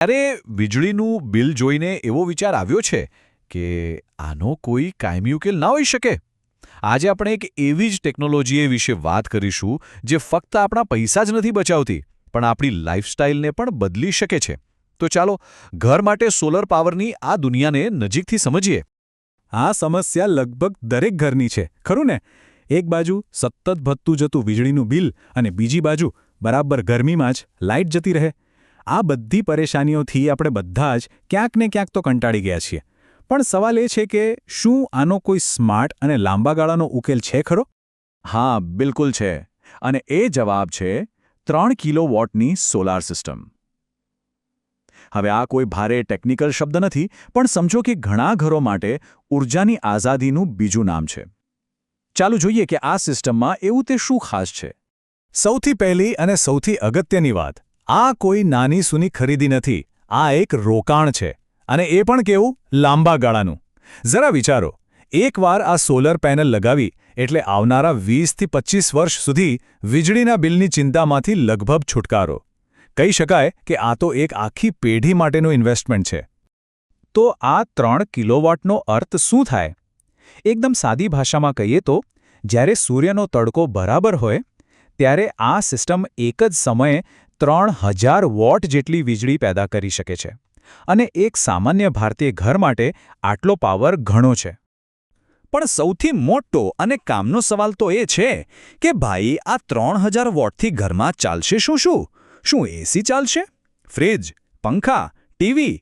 અરે વીજળીનું બિલ જોઈને એવો વિચાર આવ્યો છે કે આનો કોઈ કાયમી ઉકેલ ના હોઈ શકે. આજે આપણે એક એવી જ ટેકનોલોજી વિશે વાત કરીશું જે ફક્ત આપણા પૈસા જ નથી બચાવતી પણ આપણી લાઇફસ્ટાઇલને પણ બદલી શકે છે. તો ચાલો ઘર માટે સોલર પાવરની આ દુનિયાને નજીકથી સમજીએ. આ સમસ્યા લગભગ દરેક ઘરની છે, ખરું ને? એક બાજુ સતત વધતું જતું વીજળીનું બિલ અને બીજી બાજુ બરાબર ગરમીમાં જ લાઇટ જતી રહે. આ બધી પરેશાનીઓથી આપણે બધા જ ક્યાંક ને ક્યાંક તો કંટાળી ગયા છીએ. પણ સવાલ એ છે કે શું આનો કોઈ સ્માર્ટ અને લાંબા ગાળાનો ઉકેલ છે ખરો? હા, બિલકુલ છે. અને એ જવાબ છે 3 કિલોવોટની સોલાર સિસ્ટમ. હવે આ કોઈ ભારે ટેકનિકલ શબ્દ નથી, પણ સમજો કે ઘણા ઘરો માટે ઊર્જાની આઝાદીનું બીજું નામ છે. ચાલો જોઈએ કે આ સિસ્ટમમાં એવું તે શું ખાસ છે. સૌથી પહેલી અને સૌથી અગત્યની વાત, આ કોઈ નાની સૂની ખરીદી નથી. આ એક રોકાણ છે. અને એ પણ કેવું? લાંબા ગાળાનું. જરા વિચારો, એકવાર આ સોલર પેનલ લગાવી એટલે આવનારા 20 થી 25 વર્ષ સુધી વીજળીના બિલની ચિંતામાંથી લગભગ છુટકારો. કહી શકાય કે આ તો એક આખી પેઢી માટેનું ઇન્વેસ્ટમેન્ટ છે. તો આ 3 કિલોવોટનો અર્થ શું થાય? એકદમ સાદી ભાષામાં કહીએ તો, જ્યારે સૂર્યનો તડકો બરાબર હોય ત્યારે આ સિસ્ટમ એક જ સમયે 3000 વોટ જેટલી વીજળી પેદા કરી શકે છે. અને એક સામાન્ય ભારતીય ઘર માટે આટલો પાવર ઘણો છે. પણ સૌથી મોટો અને કામનો સવાલ તો એ છે કે ભાઈ આ 3000 વોટથી ઘરમાં ચાલશે શું? શું એસી ચાલશે? ફ્રિજ? પંખા? ટીવી?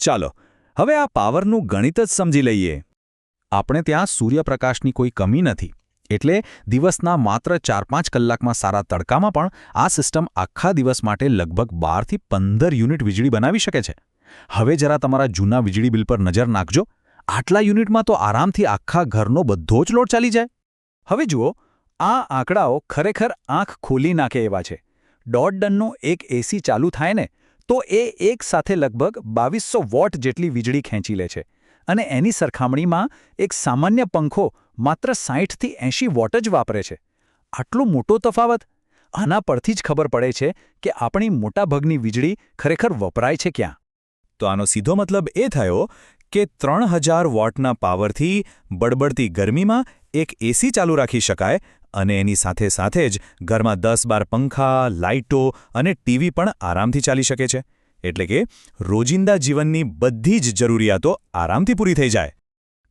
ચાલો હવે આ પાવરનું ગણિત જ સમજી લઈએ. આપણે ત્યાં સૂર્યપ્રકાશની કોઈ કમી નથી. એટલે દિવસના માત્ર 4-5 કલાકમાં સારા તડકામાં પણ આ સિસ્ટમ આખા દિવસ માટે લગભગ 12 થી 15 યુનિટ વીજળી બનાવી શકે છે. હવે જરા તમારા જૂના વીજળી બિલ પર નજર નાખજો. આટલા યુનિટમાં તો આરામથી આખા ઘરનો બધો જ લોડ ચાલી જાય. હવે જુઓ, આ આંકડાઓ ખરેખર આંખ ખોલી નાખે એવા છે. 1.5 ટનનું એક એસી ચાલુ થાય ને તો એ એક સાથે લગભગ 2200 વોટ જેટલી વીજળી ખેંચી લે છે. અને એની સરખામણીમાં એક સામાન્ય પંખો માત્ર 60 થી 80 વોટ જ વાપરે છે. આટલો મોટો તફાવત! આના પરથી જ ખબર પડે છે કે આપણી મોટાભાગની વીજળી ખરેખર વપરાય છે ક્યાં. તો આનો સીધો મતલબ એ થયો કે 3000 વોટના પાવરથી બળબડતી ગરમીમાં એક એસી ચાલુ રાખી શકાય અને એની સાથે સાથે જ ઘરમાં 10-12 પંખા, લાઇટો અને ટીવી પણ આરામથી ચાલી શકે છે. એટલે કે રોજિંદા જીવનની બધી જ જરૂરિયાતો આરામથી પૂરી થઈ જાય.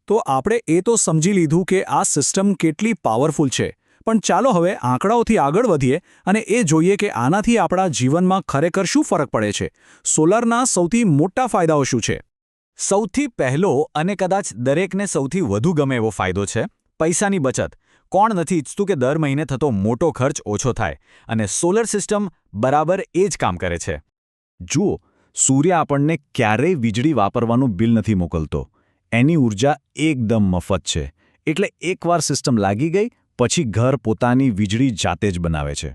તો આપણે એ તો સમજી લીધું કે આ સિસ્ટમ કેટલી પાવરફુલ છે. પણ ચાલો હવે આંકડાઓથી આગળ વધીએ અને એ જોઈએ કે આનાથી આપણા જીવનમાં ખરેખર શું ફરક પડે છે. સોલારના સૌથી મોટા ફાયદાઓ શું છે? સૌથી પહેલો અને કદાચ દરેકને સૌથી વધુ ગમે એવો ફાયદો છે પૈસાની બચત. કોણ નથી ઈચ્છતું કે દર મહિને થતો મોટો ખર્ચ ઓછો થાય? અને સોલર સિસ્ટમ બરાબર એ જ કામ કરે છે. જુઓ, સૂર્ય આપણને ક્યારેય વીજળી વાપરવાનું બિલ નથી મોકલતો. એની ઊર્જા એકદમ મફત છે. એટલે એકવાર સિસ્ટમ લાગી ગઈ પછી ઘર પોતાની વીજળી જાતે જ બનાવે છે.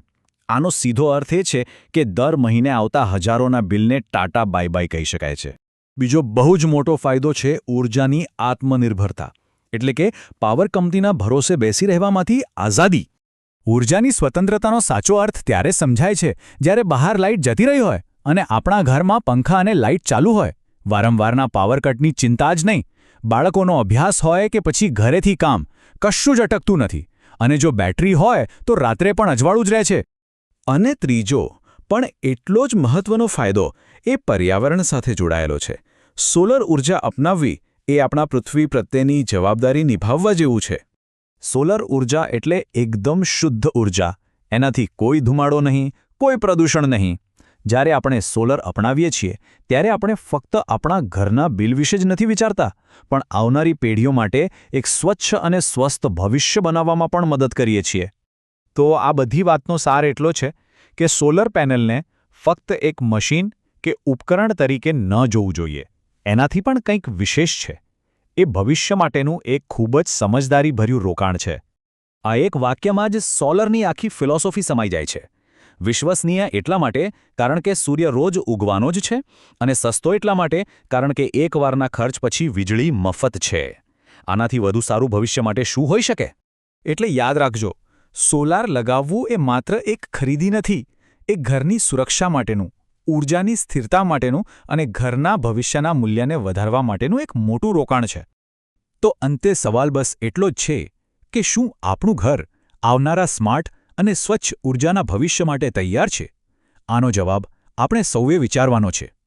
આનો સીધો અર્થ એ છે કે દર મહિને આવતા હજારોના બિલને ટાટા બાય બાય કહી શકાય છે. બીજો બહુ જ મોટો ફાયદો છે ઊર્જાની આત્મનિર્ભરતા. એટલે કે પાવર કંપનીના ભરોસે બેસી રહેવામાંથી આઝાદી. ઊર્જાની સ્વતંત્રતાનો સાચો અર્થ ત્યારે સમજાય છે જ્યારે બહાર લાઇટ જતી રહી હોય અને આપણા ઘરમાં પંખા અને લાઇટ ચાલુ હોય. વારંવારના પાવર કટની ચિંતા જ નહીં. બાળકોનો અભ્યાસ હોય કે પછી ઘરેથી કામ, કશું જ અટકતું નથી. અને જો બેટરી હોય તો રાત્રે પણ અજવાળું જ રહે છે. અને ત્રીજો પણ એટલો જ મહત્વનો ફાયદો એ પર્યાવરણ સાથે જોડાયેલો છે. સોલર ઊર્જા અપનાવવી એ આપણા પૃથ્વી પ્રત્યેની જવાબદારી નિભાવવા જેવું છે. સોલર ઊર્જા એટલે એકદમ શુદ્ધ ઊર્જા. એનાથી કોઈ ધુમાડો નહીં, કોઈ પ્રદૂષણ નહીં. જ્યારે આપણે સોલર અપનાવીએ છીએ ત્યારે આપણે ફક્ત આપણા ઘરના બિલ વિશે જ નથી વિચારતા, પણ આવનારી પેઢીઓ માટે એક સ્વચ્છ અને સ્વસ્થ ભવિષ્ય બનાવવામાં પણ મદદ કરીએ છીએ. તો આ બધી વાતનો સાર એટલો છે કે સોલર પેનલને ફક્ત એક મશીન કે ઉપકરણ તરીકે ન જોવું જોઈએ. એનાથી પણ કંઈક વિશેષ છે. એ ભવિષ્ય માટેનું એક ખૂબ જ સમજદારીભર્યું રોકાણ છે. આ એક વાક્યમાં જ સોલરની આખી ફિલોસોફી સમાઈ જાય છે. વિશ્વસનીય એટલા માટે કારણ કે સૂર્ય રોજ ઉગવાનો જ છે અને સસ્તો એટલા માટે કારણ કે એકવારના ખર્ચ પછી વીજળી મફત છે. આનાથી વધુ સારું ભવિષ્ય માટે શું હોઈ શકે? એટલે યાદ રાખજો, સોલાર લગાવવું એ માત્ર એક ખરીદી નથી, એ ઘરની સુરક્ષા માટેનું, ઊર્જાની સ્થિરતા માટેનું અને ઘરના ભવિષ્યના મૂલ્યને વધારવા માટેનું એક મોટું રોકાણ છે. તો અંતે સવાલ બસ એટલો જ છે કે શું આપણું ઘર આવનારા સ્માર્ટ અને સ્વચ્છ ઊર્જાના ભવિષ્ય માટે તૈયાર છે? આનો જવાબ આપણે સૌએ વિચારવાનો છે.